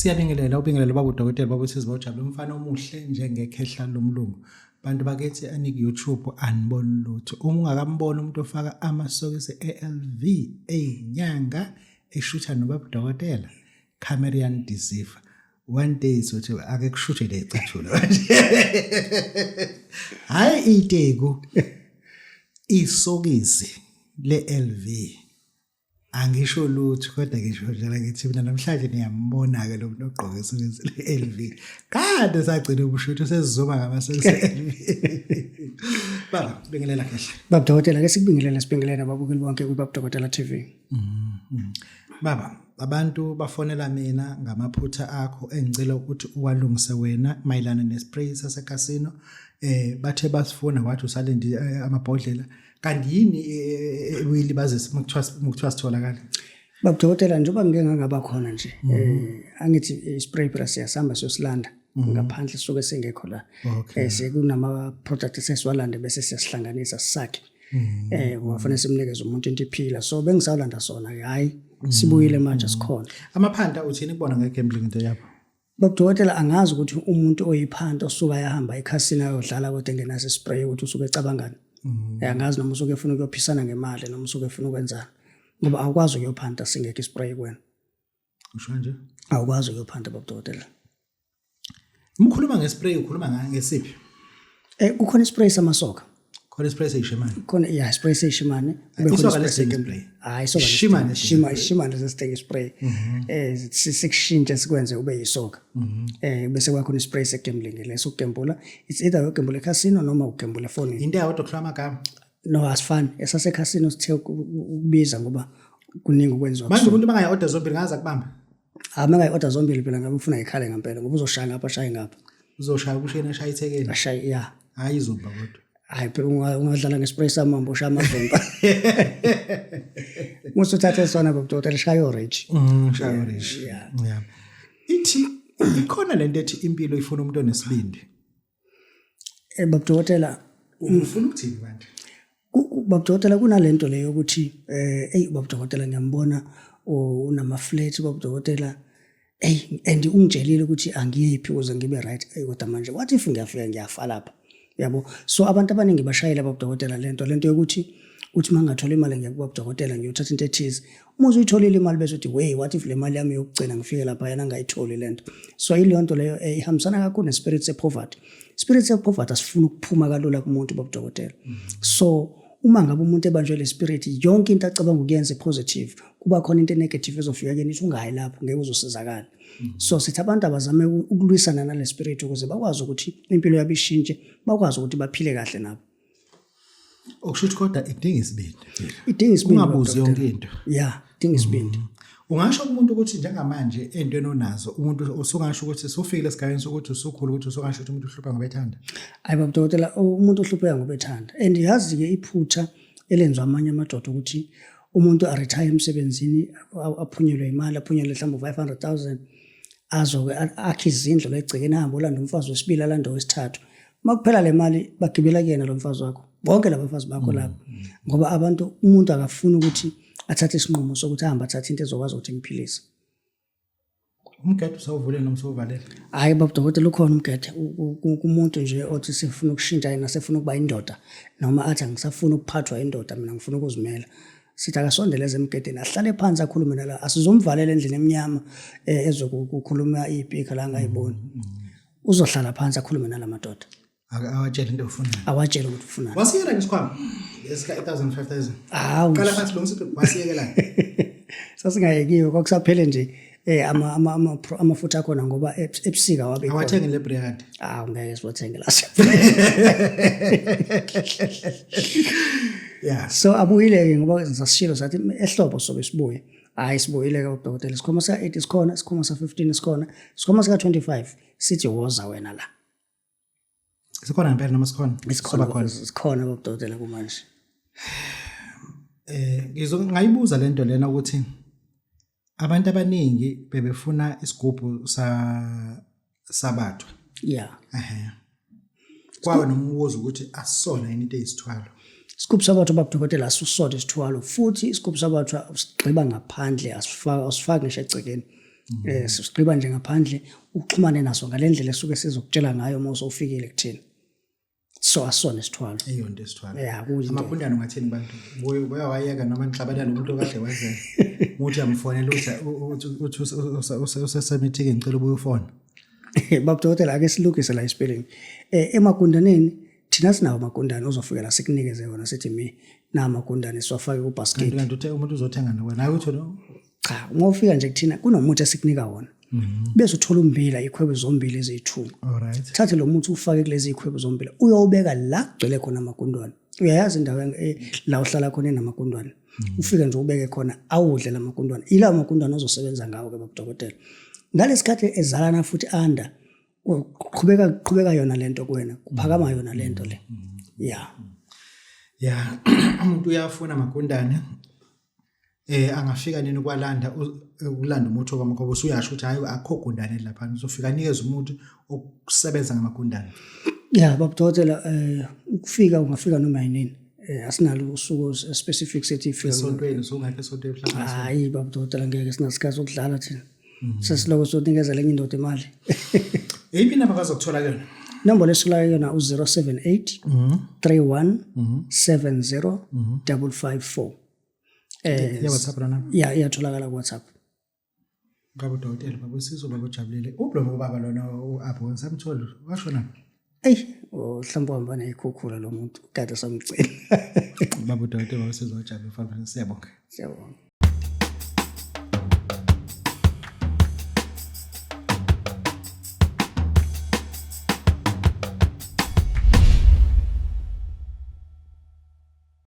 Siyabingelela ubingelela baba udokotela baba uthi sizobajabula umfana omuhle njengekhehla lomlungu. Bantu bakithi anik YouTube aniboni lutho. Uma ungakambona umuntu ofaka amasokisi eLV enyanga eshutha nobaba udokotela Camerian deceiver. One day sothi ake kushuthe le icathulo. Hayi itegu isokisi leLV. Angisho lutho kodwa ngisho njalo ngithi mina namhlanje niyambona ke lo muntu ogqoke isokisi leLV. Kade sagcina ubushuthu sesizoba ngamasokisi eLV. Baba bingelela kahle. Baba dokotela ke sibingelela babukeli bonke ku Baba Dokotela TV. Baba abantu bafonela mina ngamaphutha akho engicela ukuthi uwalungise wena mayilana nespray sase Casino bathe basifuna wathi usalindi amabhodlela kanti yini uyilibazisa mukuthiwa sitholakala. Baba dokotela njengoba ngeke ngaba khona nje angithi spray press yasamba sosilanda ngaphandle soke sengekho la sekunama products sesiwalanda bese siyasihlanganisa sisakhe wafuna simnikeze umuntu into iphila so bengisawulanda sona hayi sibuyile manje sikhona. Amaphanda uthini kubona ngegambling into yakho? Baba dokotela angazi ukuthi umuntu oyiphanda osuka yahamba eCasino ayodlala kodwa engenaso spray ukuthi usuke ecabangani. Angazi noma usuke ufuna ukuyophisana ngemali noma usuke ufuna ukwenzana ngoba awukwazi ukuyophanda singekho ispray kuwena. Usho nje? Awukwazi ukuyophanda baba dokotela. Umkhuluma ngespray ukhuluma ngesiphi? Kukhona ispray samasoka. Khona ispray seyishimane. Khona spray seyishimane. Isoka lesingspray. Hayi isoka shimane sesiteke spray. Sikushintsha sikwenze ube yisoka. Bese kwakhona ispray segambling leso ukugembula. It's either ugembula eCasino noma ugembula phone. Into yodwa kuhlama magama. No asifani. Esase Casino sithe ukubiza ngoba kuningi ukwenziwa. Manje umuntu bangaya order zombili ngaza kubamba. Manga i-order zombili phela ngabe ufuna ikhale ngempela ngoba uzoshaya ngapha shaye ngapha. Uzoshaya kushena eshaya ithekeni. Ashaya ya. Hayi izoba kodwa. Hayi phela ungadlala ngespray samambo ushaya amazomba. Musu thathe sona baba dokotela shaya orange. Shaya orange. Yeah. Ithi ikhona lento ethi impilo ifuna umuntu onesibindi. Baba dokotela ufuna ukuthini manje? Baba dokotela kunalento leyo ukuthi baba dokotela ngiyambona unama flat baba dokotela and ungitshelile ukuthi angiyiphi ukuze ngibe right kodwa manje what if ngiyafika ngiyafa lapha yabo so abantu abaningi bashayela baba dokotela lento yokuthi uthi mangathola imali ngiyakubaba dokotela ngiyothatha into ethize uma uzuyitholile imali bese uthi wey what if le mali yami yokugcina ngifike lapha yana ngayitholi lento so ilento leyo ihambisana kakhulu nespirit sepoverty. Spirit sepoverty asifuna ukuphuma kalula kumuntu baba dokotela so uma ngabe umuntu ebanjwe le spirit yonke into acabanga ukuyenza positive kuba khona into negative ezofika kuyena ithi ungayi lapho ngeke uzosizakala. So sithi abantu abazame ukulwisana nale spirit ukuze bakwazi ukuthi impilo yabo ishintshe bakwazi ukuthi baphile kahle nabo. Okushuthi kodwa idinga isibindi. Idinga isibindi ungabuzi yonke into. Yeah, idinga isibindi. Ungasho kumuntu ukuthi njengamanje entweni onazo umuntu usungasho ukuthi sofikile esigayeni sokuthi usukhulu ukuthi usungasho ukuthi umuntu uhlupha ngoba ethanda. Hayi baba dokotela umuntu uhlupheka ngoba ethanda and yazi ke iphutha elenzwa amanye amadoda ukuthi umuntu aretire emsebenzini aphunyelwe imali aphunyelwe mhlawumbe 500,000 azoke akhe izindlu legcikeni ahamba olanda umfazi wesibili alanda wesithathu makuphela le mali bagibela kuyena lo mfazi wakho bonke labafazi bakho lapho ngoba abantu umuntu akafuna ukuthi athathe isinqumo sokuthi ahamba athathe into ezokwazi ukuthi imphilise. Umgede usawuvule noma usawuvalela? Hayi baba dokotela ukhona umgede kumuntu nje othi sifuna ukushintsha yena sefuna ukuba indoda noma athi angisafuna ukuphathwa indoda mina ngifuna ukuzimela. Sithi akasondeleze emgedeni ahlale phansi akhulume nala asizomvalela endlini eminyama ezokukhuluma iphika la ngayiboni uzohlala phansi akhulume nala madoda awatshela into ofunayo awatshela ukuthi ufunani wasiyela ngesikhwama esika 1000 5000 kala phansi lo msiqo wasiyekela sasingayekiwe kwakusaphele nje amafutha akhona ngoba ebusika wabe khona awathenga le brand ngeke siwathenge la yeah so abuyile ngoba sasishilo sathi ehlobo sobe sibuye hayi sibuyile ke udokotela isikhoma sa8 isikhona isikhoma sa15 isikhona isikhoma sika25 sithi woza wena la sikhona ngempela noma sikhona sikhona udokotela kumanje ngayibuza lento lena ukuthi abantu abaningi bebefuna isigubhu sabathwa yeah kwabe nombuzo ukuthi asisona yini into eyisithwalo. Isigubhu sabathwa baba dokotela asusodwa isithwalo futhi isigubhu sabathwa sigqiba ngaphandle asifaki ngisho egcekeni Sigqiba nje ngaphandle uxhumane naso ngalendlela esuke sizokutshela ngayo uma usowufikile kuthina. So asona isithwalo. Eyonto esithwala. Yeah, kuyinto. Amapundane ungathini bantu? Bayawayeka noma nixabana nomuntu okade wenzela. Muthi amfonela uthi usesemeeting ngicela ubuye ufone. Baba Dokotela ake silukise la spelling. Emagundaneni thina sinawo amagundane uzofika la sikunikeze yona sithi na amagundane siwafake ku basket. Kanti uthe umuntu uzothenga wena hayi utho no. Cha, uma ufika nje kuthina kunomuthi esikunika wona. Bese uthola umbila ikhwebe zombili ezithu. Alright. Thathe lo muthi ufake kulezi ikhwebe zombili uyobeka la kugcwele khona amagundwane. Uyayazi indawo la uhlala khona namagundwane. Ufike nje ubeke khona awudle lamagundwane. Ila amagundwane ozosebenza ngawo ke Baba Dokotela. Ngalesikhathi ezalana futhi anda qhubeka yona lento kuwena kuphakama yona lento le. Yeah. Umuntu uyafuna amagundane angafika nini kwalanda ukulanda umuthi okwama ngoba usuyasho ukuthi hayi akho gundane lapha uzofika nikeze umuntu okusebenza ngamagundane. Yeah, Baba Dokotela ukufika ungafika noma yini. Asinalo usuku specific sethi ifika esontweni songakho esontweni mhlawumbe. Hayi Baba Dokotela ngeke sinasikhathi sokudlala thina. Sesiloko sonikeza lenye indoda imali. Eyiphi inamba bazokuthola yona? Number lesula yona u078 31 70 554. Ya WhatsApp na? Yeah, iyatholakala ku WhatsApp. Ngabo Dokotela babusizwe babujabulile. Ublomo ubaba lona uapho ngisamthola. Washona. Mhlawumbe uhamba nekhukhula lo muntu kade samcela. Baba Dokotela babusizwe bajabule mfana siyabonga. Siyabonga.